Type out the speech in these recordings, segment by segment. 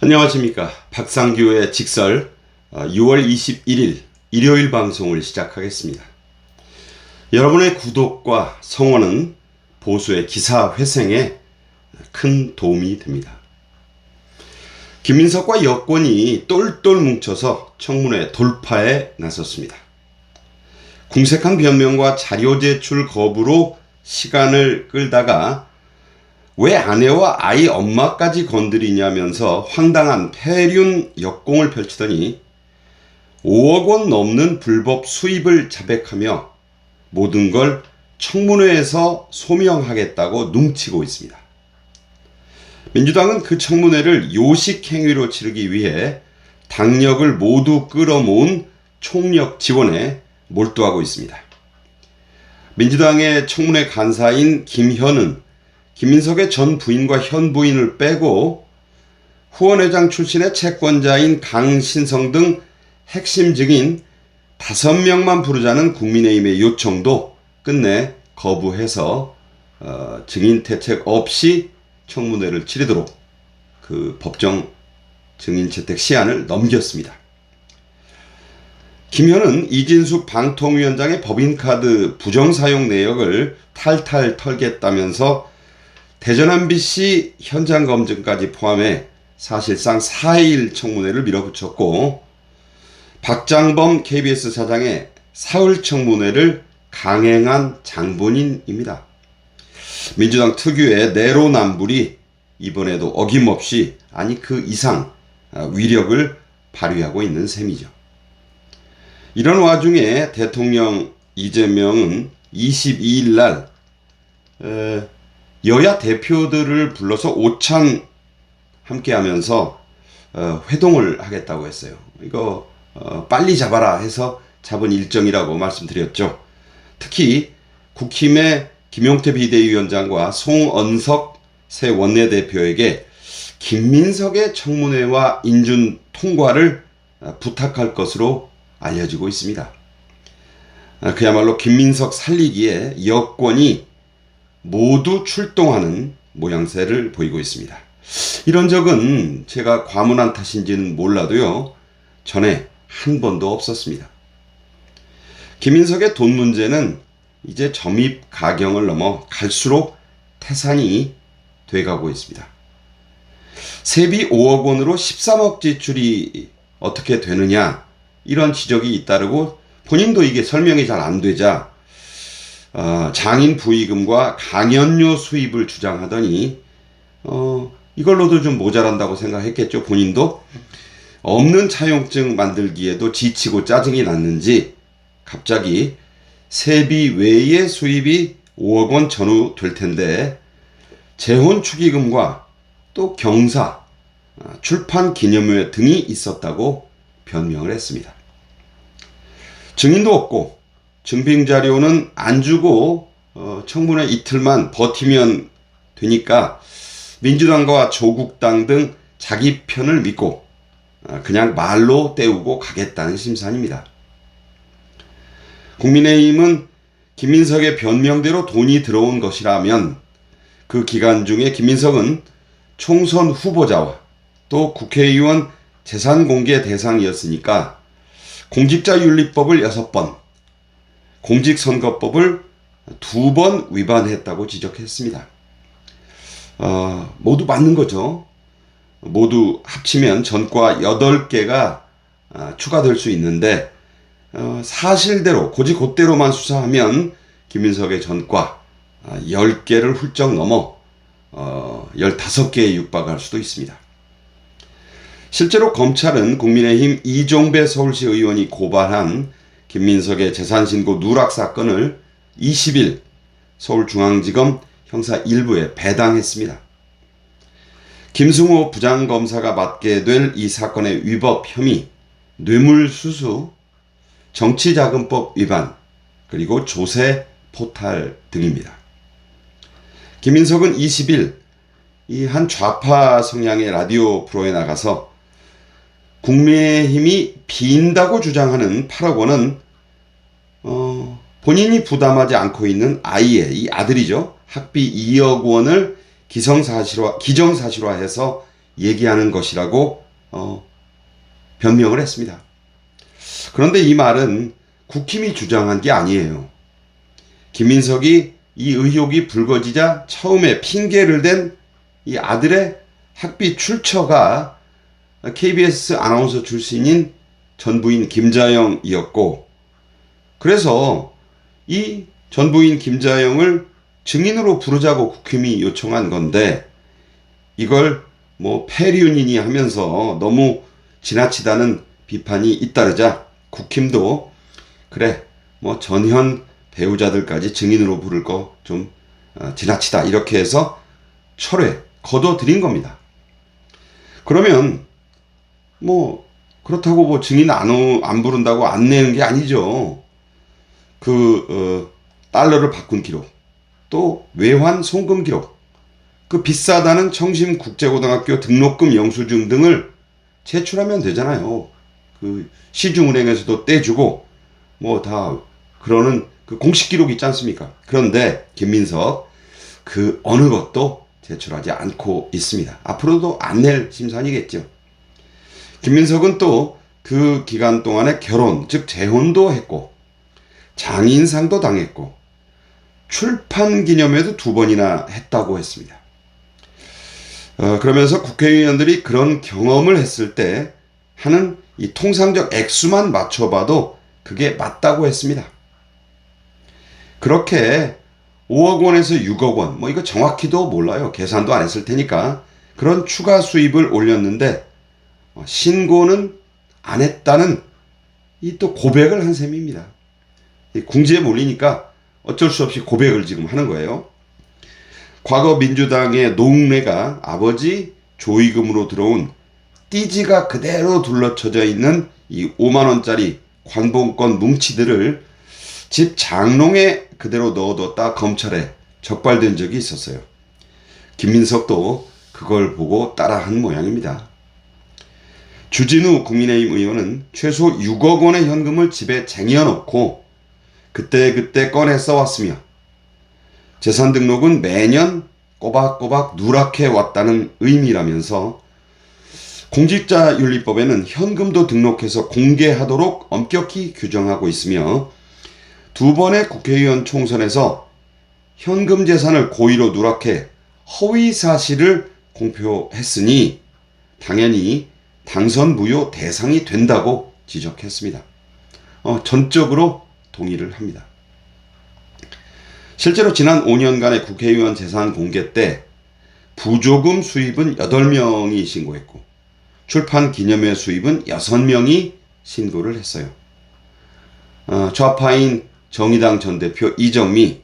안녕하십니까. 박상규의 직설 6월 21일 일요일 방송을 시작하겠습니다. 여러분의 구독과 성원은 보수의 기사 회생에 큰 도움이 됩니다. 김민석과 여권이 똘똘 뭉쳐서 청문회 돌파에 나섰습니다. 궁색한 변명과 자료 제출 거부로 시간을 끌다가 왜 아내와 아이 엄마까지 건드리냐면서 황당한 폐륜 역공을 펼치더니 5억 원 넘는 불법 수입을 자백하며 모든 걸 청문회에서 소명하겠다고 뭉치고 있습니다. 민주당은 그 청문회를 요식행위로 치르기 위해 당력을 모두 끌어모은 총력 지원에 몰두하고 있습니다. 민주당의 청문회 간사인 김현은 김민석의 전 부인과 현 부인을 빼고 후원회장 출신의 채권자인 강신성 등 핵심 증인 5명만 부르자는 국민의힘의 요청도 끝내 거부해서 증인 퇴책 없이 청문회를 치르도록 그 법정 증인 채택 시한을 넘겼습니다. 김현은 이진숙 방통위원장의 법인카드 부정사용 내역을 탈탈 털겠다면서 대전 MBC 현장 검증까지 포함해 사실상 4일 청문회를 밀어붙였고 박장범 KBS 사장의 사흘 청문회를 강행한 장본인입니다. 민주당 특유의 내로남불이 이번에도 어김없이 아니 그 이상 위력을 발휘하고 있는 셈이죠. 이런 와중에 대통령 이재명은 22일 날 여야 대표들을 불러서 오찬 함께 하면서 회동을 하겠다고 했어요. 이거 빨리 잡아라 해서 잡은 일정이라고 말씀드렸죠. 특히 국힘의 김용태 비대위원장과 송언석 새 원내대표에게 김민석의 청문회와 인준 통과를 부탁할 것으로 알려지고 있습니다. 그야말로 김민석 살리기에 여권이 모두 출동하는 모양새를 보이고 있습니다. 이런 적은 제가 과문한 탓인지는 몰라도요, 전에 한 번도 없었습니다. 김민석의 돈 문제는 이제 점입 가경을 넘어 갈수록 태산이 돼가고 있습니다. 세비 5억 원으로 13억 지출이 어떻게 되느냐 이런 지적이 잇따르고 본인도 이게 설명이 잘 안 되자 장인 부의금과 강연료 수입을 주장하더니 이걸로도 좀 모자란다고 생각했겠죠. 본인도 없는 차용증 만들기에도 지치고 짜증이 났는지 갑자기 세비 외의 수입이 5억 원 전후 될 텐데 재혼 축의금과 또 경사, 출판 기념회 등이 있었다고 변명을 했습니다. 증인도 없고 증빙자료는 안 주고 청문회 이틀만 버티면 되니까 민주당과 조국당 등 자기 편을 믿고 그냥 말로 때우고 가겠다는 심산입니다. 국민의힘은 김민석의 변명대로 돈이 들어온 것이라면 그 기간 중에 김민석은 총선 후보자와 또 국회의원 재산 공개 대상이었으니까 공직자윤리법을 6번, 공직선거법을 2번 위반했다고 지적했습니다. 모두 맞는 거죠. 모두 합치면 전과 8개가 추가될 수 있는데 사실대로 고지곧대로만 수사하면 김민석의 전과 10개를 훌쩍 넘어 15개에 육박할 수도 있습니다. 실제로 검찰은 국민의힘 이종배 서울시 의원이 고발한 김민석의 재산신고 누락 사건을 20일 서울중앙지검 형사 1부에 배당했습니다. 김승호 부장검사가 맡게 될 이 사건의 위법 혐의, 뇌물수수, 정치자금법 위반, 그리고 조세 포탈 등입니다. 김민석은 20일 이 한 좌파 성향의 라디오 프로에 나가서 국민의힘이 빈다고 주장하는 8억 원은 본인이 부담하지 않고 있는 아이의 이 아들이죠. 학비 2억 원을 기정사실화해서 얘기하는 것이라고 변명을 했습니다. 그런데 이 말은 국힘이 주장한 게 아니에요. 김민석이 이 의혹이 불거지자 처음에 핑계를 댄 이 아들의 학비 출처가 KBS 아나운서 출신인 전 부인 김자영이었고, 그래서 이 전 부인 김자영을 증인으로 부르자고 국힘이 요청한 건데, 이걸 뭐 폐륜이니 하면서 너무 지나치다는 비판이 잇따르자 국힘도 그래 뭐 전현 배우자들까지 증인으로 부를 거 좀 지나치다 이렇게 해서 철회 거둬들인 겁니다. 그러면 뭐 그렇다고 뭐 증인 안 부른다고 안 내는 게 아니죠. 달러를 바꾼 기록, 또 외환 송금 기록, 그 비싸다는 청심국제고등학교 등록금 영수증 등을 제출하면 되잖아요. 그 시중은행에서도 떼주고 뭐 다 그러는 그 공식 기록이 있지 않습니까? 그런데 김민석 그 어느 것도 제출하지 않고 있습니다. 앞으로도 안 낼 심산이겠죠. 김민석은 또 그 기간 동안에 결혼, 즉 재혼도 했고 장인상도 당했고 출판 기념회도 2번이나 했다고 했습니다. 그러면서 국회의원들이 그런 경험을 했을 때 하는 이 통상적 액수만 맞춰봐도 그게 맞다고 했습니다. 그렇게 5억 원에서 6억 원, 뭐 이거 정확히도 몰라요. 계산도 안 했을 테니까. 그런 추가 수입을 올렸는데 신고는 안 했다는 이 또 고백을 한 셈입니다. 궁지에 몰리니까 어쩔 수 없이 고백을 지금 하는 거예요. 과거 민주당의 노웅래가 아버지 조의금으로 들어온 띠지가 그대로 둘러쳐져 있는 이 5만 원짜리 관봉권 뭉치들을 집 장롱에 그대로 넣어뒀다 검찰에 적발된 적이 있었어요. 김민석도 그걸 보고 따라한 모양입니다. 주진우 국민의힘 의원은 최소 6억 원의 현금을 집에 쟁여놓고 그때그때 꺼내 써왔으며 재산 등록은 매년 꼬박꼬박 누락해 왔다는 의미라면서 공직자윤리법에는 현금도 등록해서 공개하도록 엄격히 규정하고 있으며 2번의 국회의원 총선에서 현금 재산을 고의로 누락해 허위 사실을 공표했으니 당연히 당선 무효 대상이 된다고 지적했습니다. 전적으로 동의를 합니다. 실제로 지난 5년간의 국회의원 재산 공개 때 부조금 수입은 8명이 신고했고 출판 기념회 수입은 6명이 신고를 했어요. 좌파인 정의당 전 대표 이정미,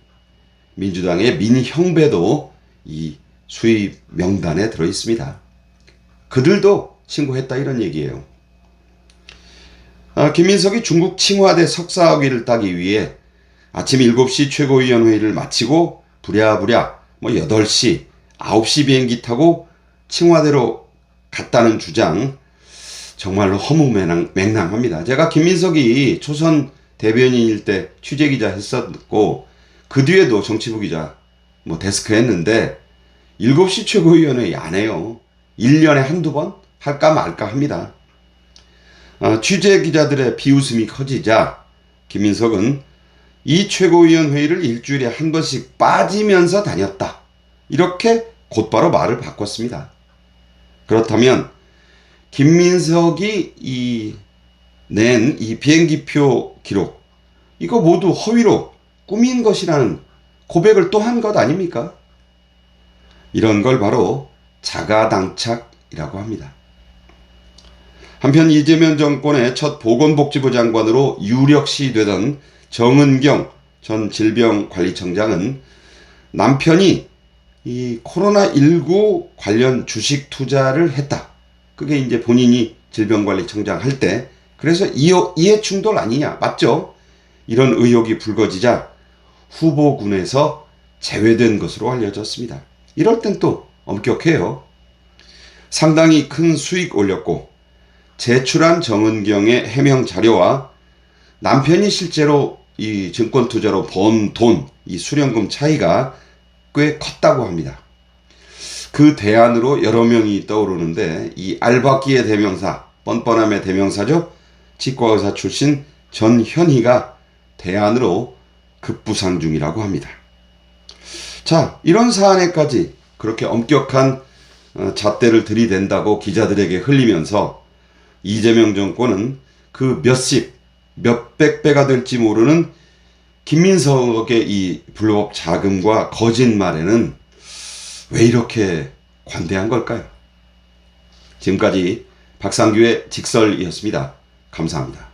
민주당의 민형배도 이 수입 명단에 들어 있습니다. 그들도 신고했다 이런 얘기예요. 김민석이 중국 칭화대 석사학위를 따기 위해 아침 7시 최고위원회의를 마치고 부랴부랴 8시, 9시 비행기 타고 칭화대로 갔다는 주장 정말로 허무맹랑합니다. 제가 김민석이 초선 대변인일 때 취재기자 했었고 그 뒤에도 정치부 기자 데스크 했는데 7시 최고위원회의 안 해요. 1년에 한두 번 할까 말까 합니다. 취재 기자들의 비웃음이 커지자 김민석은 이 최고위원 회의를 일주일에 한 번씩 빠지면서 다녔다. 이렇게 곧바로 말을 바꿨습니다. 그렇다면 김민석이 낸 이 비행기표 기록 이거 모두 허위로 꾸민 것이라는 고백을 또 한 것 아닙니까? 이런 걸 바로 자가당착이라고 합니다. 한편 이재명 정권의 첫 보건복지부 장관으로 유력시 되던 정은경 전 질병관리청장은 남편이 이 코로나19 관련 주식 투자를 했다. 그게 이제 본인이 질병관리청장 할 때 그래서 이해 충돌 아니냐 맞죠? 이런 의혹이 불거지자 후보군에서 제외된 것으로 알려졌습니다. 이럴 땐 또 엄격해요. 상당히 큰 수익 올렸고 제출한 정은경의 해명 자료와 남편이 실제로 이 증권 투자로 번 돈, 이 수령금 차이가 꽤 컸다고 합니다. 그 대안으로 여러 명이 떠오르는데 이 알박기의 대명사, 뻔뻔함의 대명사죠. 치과의사 출신 전현희가 대안으로 급부상 중이라고 합니다. 자, 이런 사안에까지 그렇게 엄격한 잣대를 들이댄다고 기자들에게 흘리면서 이재명 정권은 그 몇십, 몇백 배가 될지 모르는 김민석의 이 불법 자금과 거짓말에는 왜 이렇게 관대한 걸까요? 지금까지 박상규의 직설이었습니다. 감사합니다.